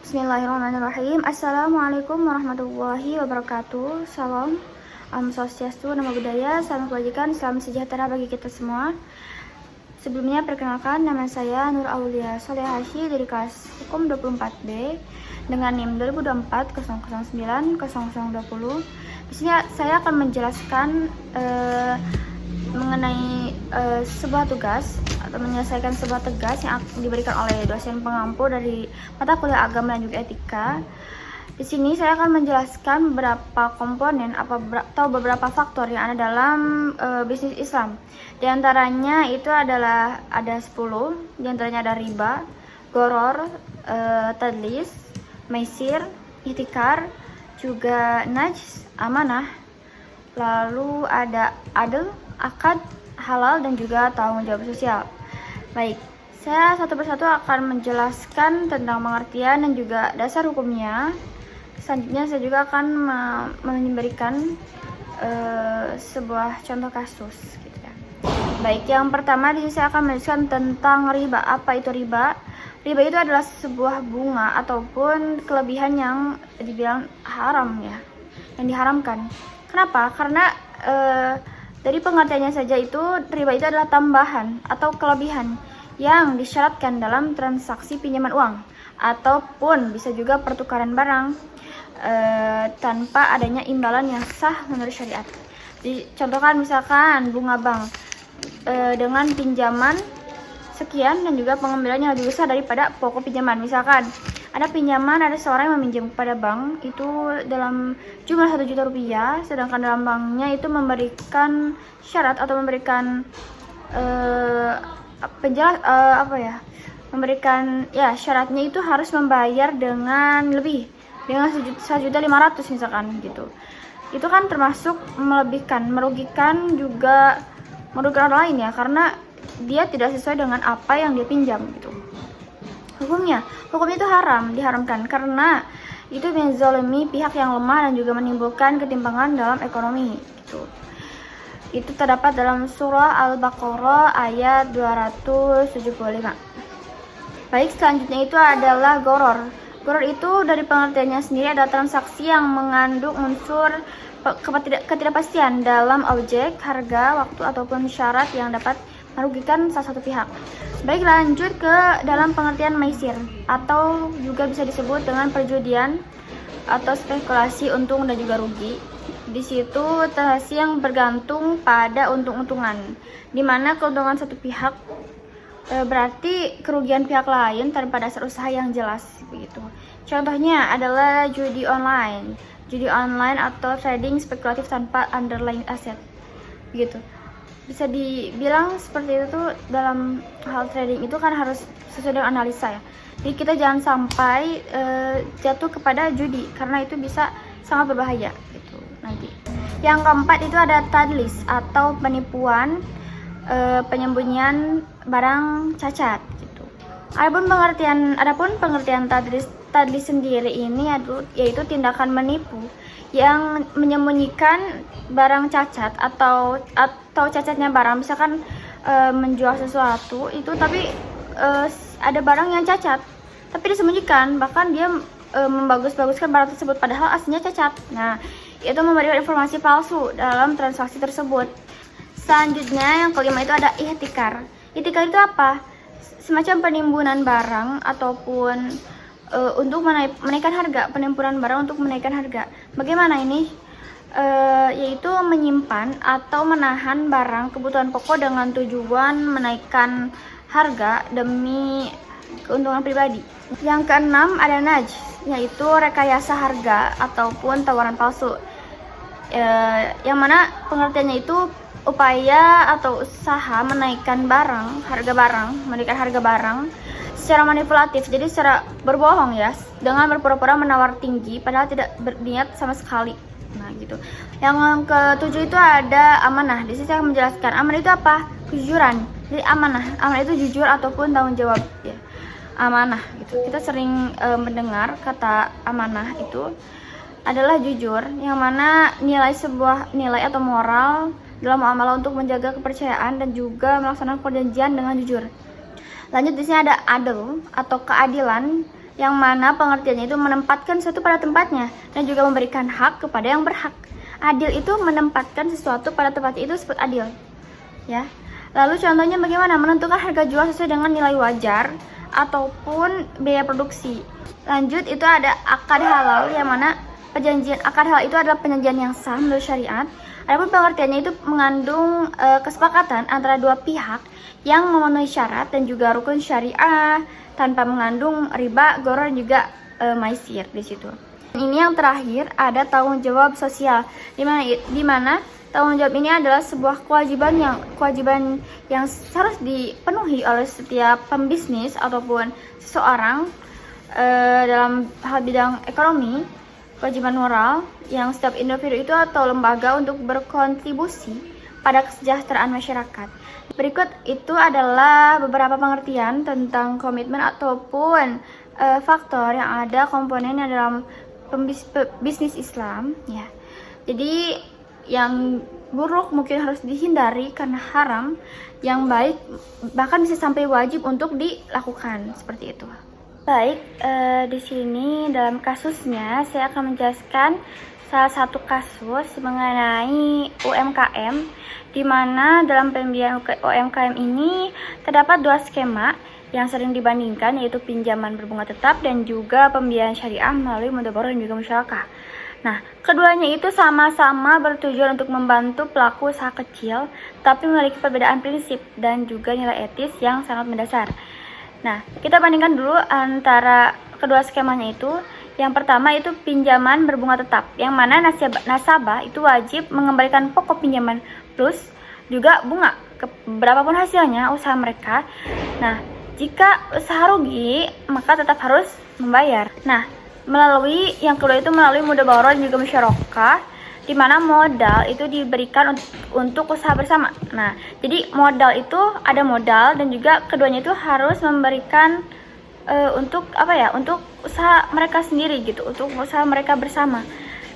Bismillahirrahmanirrahim. Assalamualaikum warahmatullahi wabarakatuh. Salam, Swastiastu, Namo Buddhaya, salam kebajikan, salam sejahtera bagi kita semua. Sebelumnya perkenalkan, nama saya Nur Aulia Solehashi dari kelas Hukum 24B dengan NIM 2024-009-0020. Di sini saya akan menjelaskan mengenai sebuah tugas atau menyelesaikan sebuah tugas yang diberikan oleh dosen pengampu dari mata kuliah agama dan juga etika. Di sini saya akan menjelaskan beberapa komponen atau beberapa faktor yang ada dalam bisnis Islam. Di antaranya itu adalah ada 10, di antaranya ada riba, goror, tadlis, maisir, ihtikar, juga najs, amanah, lalu ada adl, akad, halal, dan juga tanggung jawab sosial. Baik, saya satu persatu akan menjelaskan tentang pengertian dan juga dasar hukumnya. Selanjutnya saya juga akan memberikan sebuah contoh kasus gitu ya. Baik, yang pertama di sini saya akan menjelaskan tentang riba. Apa itu riba? Riba itu adalah sebuah bunga ataupun kelebihan yang dibilang haram ya, yang diharamkan. Kenapa? Karena dari pengertiannya saja itu riba itu adalah tambahan atau kelebihan yang disyaratkan dalam transaksi pinjaman uang ataupun bisa juga pertukaran barang tanpa adanya imbalan yang sah menurut syariat. Dicontohkan misalkan bunga bank dengan pinjaman sekian dan juga pengembaliannya lebih besar daripada pokok pinjaman. Misalkan ada pinjaman, ada seorang yang meminjam kepada bank itu dalam jumlah 1 juta rupiah, sedangkan dalam banknya itu memberikan syarat atau memberikan memberikan syaratnya itu harus membayar dengan 1.500.000 misalkan gitu. Itu kan termasuk merugikan juga merugikan orang lain ya, karena dia tidak sesuai dengan apa yang dia pinjam gitu. Hukum itu diharamkan karena itu menzalimi pihak yang lemah dan juga menimbulkan ketimpangan dalam ekonomi gitu. Itu terdapat dalam surah Al-Baqarah ayat 275. Baik, selanjutnya itu adalah goror. Goror itu dari pengertiannya sendiri adalah transaksi yang mengandung unsur ketidakpastian dalam objek, harga, waktu ataupun syarat yang dapat merugikan salah satu pihak. Baik, lanjut ke dalam pengertian maisir atau juga bisa disebut dengan perjudian atau spekulasi untung dan juga rugi. Di situ transaksi yang bergantung pada untung-untungan, di mana keuntungan satu pihak berarti kerugian pihak lain tanpa dasar usaha yang jelas begitu. Contohnya adalah judi online atau trading spekulatif tanpa underlying aset begitu. Bisa dibilang seperti itu. Dalam hal trading itu kan harus sesuai dengan analisa ya. Jadi kita jangan sampai jatuh kepada judi karena itu bisa sangat berbahaya gitu nanti. Yang keempat itu ada tadlis atau penipuan, penyembunyian barang cacat gitu. Adapun pengertian tadlis sendiri ini yaitu tindakan menipu yang menyembunyikan barang cacat atau cacatnya barang. Misalkan menjual sesuatu itu tapi ada barang yang cacat tapi disembunyikan, bahkan dia membagus-baguskan barang tersebut padahal aslinya cacat. Nah, itu memberikan informasi palsu dalam transaksi tersebut. Selanjutnya yang kelima itu ada ihtikar. Ihtikar itu apa? Semacam penimbunan barang ataupun untuk menaikkan harga, penimbunan barang untuk menaikkan harga. Bagaimana ini? Yaitu menyimpan atau menahan barang kebutuhan pokok dengan tujuan menaikkan harga demi keuntungan pribadi. Yang keenam ada najs, yaitu rekayasa harga ataupun tawaran palsu. Yang mana pengertiannya itu upaya atau usaha menaikkan harga barang secara manipulatif, jadi secara berbohong ya, dengan berpura-pura menawar tinggi padahal tidak berniat sama sekali. Nah gitu. Yang ketujuh itu ada amanah. Di sini saya menjelaskan amanah itu apa? Kejujuran. Jadi amanah itu jujur ataupun tanggung jawab ya. Amanah gitu. Kita sering mendengar kata amanah itu adalah jujur, yang mana sebuah nilai atau moral dalam muamalah untuk menjaga kepercayaan dan juga melaksanakan perjanjian dengan jujur. Lanjut, di sini ada adil atau keadilan. yang mana pengertiannya itu menempatkan sesuatu pada tempatnya dan juga memberikan hak kepada yang berhak. Adil itu menempatkan sesuatu pada tempatnya, itu disebut adil. Ya. Lalu contohnya bagaimana? Menentukan harga jual sesuai dengan nilai wajar ataupun biaya produksi. Lanjut, itu ada akad halal, yang mana perjanjian akad halal itu adalah perjanjian yang sah menurut syariat. Adapun pengertiannya itu mengandung kesepakatan antara dua pihak yang memenuhi syarat dan juga rukun syariah tanpa mengandung riba, gharar, dan juga maisir di situ. Ini yang terakhir ada tanggung jawab sosial, di mana tanggung jawab ini adalah sebuah kewajiban yang harus dipenuhi oleh setiap pembisnis ataupun seseorang dalam hal bidang ekonomi. Kewajiban moral yang setiap individu itu atau lembaga untuk berkontribusi pada kesejahteraan masyarakat. Berikut itu adalah beberapa pengertian tentang komitmen ataupun faktor yang ada komponennya dalam bisnis Islam, ya. Jadi yang buruk mungkin harus dihindari karena haram, yang baik bahkan bisa sampai wajib untuk dilakukan, seperti itu. Baik, di sini dalam kasusnya saya akan menjelaskan salah satu kasus mengenai UMKM, di mana dalam pembiayaan UMKM ini terdapat dua skema yang sering dibandingkan, yaitu pinjaman berbunga tetap dan juga pembiayaan syariah melalui mudhabarah dan juga musyarakah. Nah, keduanya itu sama-sama bertujuan untuk membantu pelaku usaha kecil, tapi memiliki perbedaan prinsip dan juga nilai etis yang sangat mendasar. Nah, kita bandingkan dulu antara kedua skemanya itu. Yang pertama itu pinjaman berbunga tetap, yang mana nasabah itu wajib mengembalikan pokok pinjaman plus juga bunga berapapun hasilnya usaha mereka. Nah, jika usaha rugi, maka tetap harus membayar. Nah, yang kedua itu melalui mudhabarah dan juga musyarakah, di mana modal itu diberikan untuk usaha bersama. Nah, jadi modal itu ada modal dan juga keduanya itu harus memberikan untuk usaha mereka sendiri gitu, untuk usaha mereka bersama.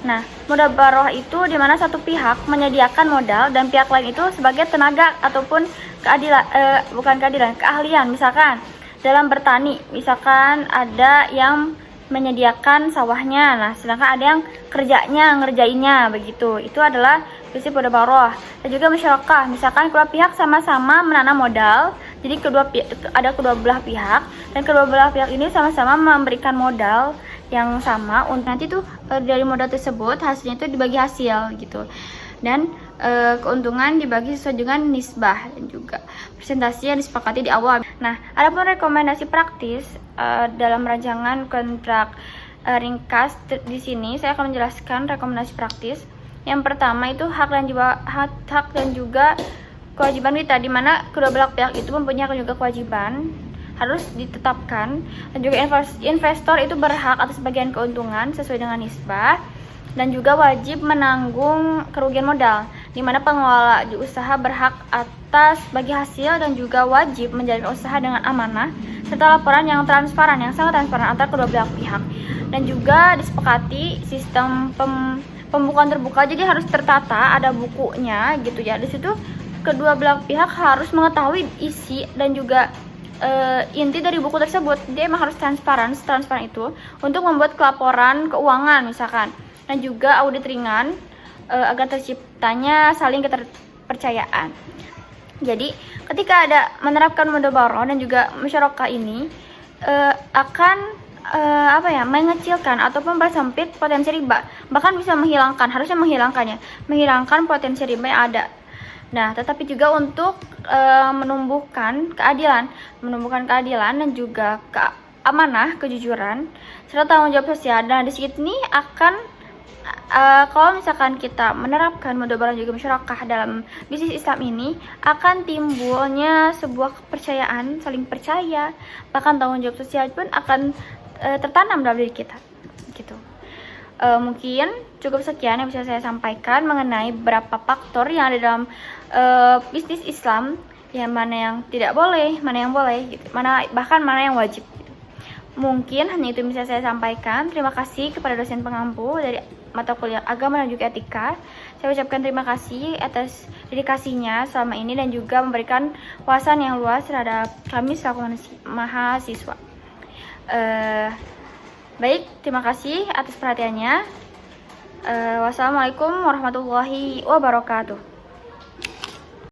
Nah, mudhabarah itu di mana satu pihak menyediakan modal dan pihak lain itu sebagai tenaga ataupun keahlian. Misalkan dalam bertani, misalkan ada yang menyediakan sawahnya, nah sedangkan ada yang ngerjainnya begitu. Itu adalah prinsip mudhabarah. Dan juga musyarakah, misalkan kedua pihak sama-sama menanam modal, jadi ada kedua belah pihak, dan kedua belah pihak ini sama-sama memberikan modal yang sama untuk nanti tuh dari modal tersebut hasilnya itu dibagi hasil gitu, dan keuntungan dibagi sesuai dengan nisbah dan juga presentasi yang disepakati di awal. Nah, ada pun rekomendasi praktis dalam rancangan kontrak ringkas. Di sini saya akan menjelaskan rekomendasi praktis. Yang pertama itu hak dan juga kewajiban kita, di mana kedua belah pihak itu mempunyai juga kewajiban harus ditetapkan, dan juga investor itu berhak atas bagian keuntungan sesuai dengan nisbah dan juga wajib menanggung kerugian modal, di mana pengelola di usaha berhak atas bagi hasil dan juga wajib menjalin usaha dengan amanah serta laporan yang sangat transparan antara kedua belah pihak, dan juga disepakati sistem pembukuan terbuka, jadi harus tertata, ada bukunya gitu ya. Di situ kedua belah pihak harus mengetahui isi dan juga inti dari buku tersebut. Dia emang harus transparan itu untuk membuat laporan keuangan misalkan, dan juga audit ringan agar terciptanya saling keterpercayaan. Jadi ketika ada menerapkan mudhabarah dan juga musyarakah ini akan mengecilkan ataupun bersempit potensi riba, bahkan bisa harusnya menghilangkan potensi riba yang ada. Nah, tetapi juga untuk menumbuhkan keadilan dan juga amanah, kejujuran, serta tanggung jawab sosial. Dan di sini akan kalau misalkan kita menerapkan mudhabarah juga musyarakah dalam bisnis Islam ini, akan timbulnya sebuah kepercayaan, saling percaya, bahkan tanggung jawab sosial pun akan tertanam dalam diri kita gitu. Mungkin cukup sekian yang bisa saya sampaikan mengenai beberapa faktor yang ada dalam bisnis Islam, yang mana yang tidak boleh, mana yang boleh gitu, bahkan mana yang wajib gitu. Mungkin hanya itu yang bisa saya sampaikan. Terima kasih kepada dosen pengampu dari mata kuliah agama dan juga etika. Saya ucapkan terima kasih atas dedikasinya selama ini dan juga memberikan wawasan yang luas terhadap kami selaku mahasiswa. Baik, terima kasih atas perhatiannya. Wassalamualaikum warahmatullahi wabarakatuh.